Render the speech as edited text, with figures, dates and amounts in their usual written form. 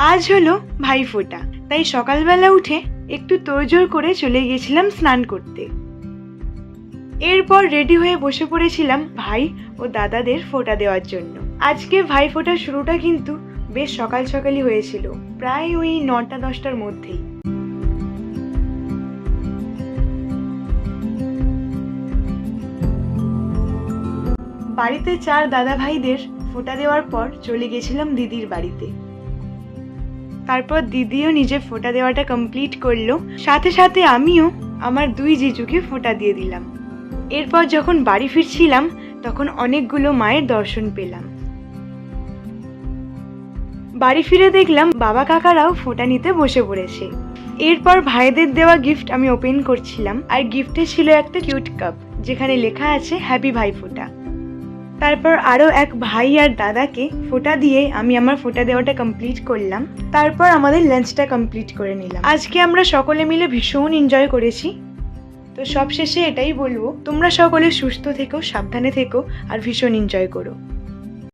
আজ হলো ভাইফোঁটা, তাই সকালবেলা উঠে একটু তোড়জোড় করে চলে গেছিলাম স্নান করতে। এরপর রেডি হয়ে বসে পড়েছিলাম ভাই ও দাদাদের ফোঁটা দেওয়ার জন্য। আজকে ভাইফোঁটার শুরুটা কিন্তু বেশ সকাল সকালই হয়েছিল, প্রায় ওই 9টা-10টার মধ্যেই। বাড়িতে 4 দাদা ভাইদের ফোঁটা দেওয়ার পর চলে গেছিলাম দিদির বাড়িতে। তারপর দিদিও নিজে ফোঁটা দেওয়াটা কমপ্লিট করলো, সাথে সাথে আমিও আমার 2 জিজুকে ফোঁটা দিয়ে দিলাম। এরপর যখন বাড়ি ফিরছিলাম তখন অনেকগুলো মায়ের দর্শন পেলাম। বাড়ি ফিরে দেখলাম বাবা কাকারাও ফোঁটা নিতে বসে পড়েছে। এরপর ভাইদের দেওয়া গিফট আমি ওপেন করছিলাম, আর গিফটে ছিল একটা কিউট কাপ যেখানে লেখা আছে হ্যাপি ভাইফোঁটা। তারপর আরও এক ভাই আর দাদাকে ফোঁটা দিয়ে আমি আমার ফোঁটা দেওয়াটা কমপ্লিট করলাম। তারপর আমাদের লাঞ্চটা কমপ্লিট করে নিলাম। আজকে আমরা সকলে মিলে ভীষণ এনজয় করেছি। তো সবশেষে এটাই বলবো, তোমরা সকলে সুস্থ থেকো, সাবধানে থেকো আর ভীষণ এনজয় করো।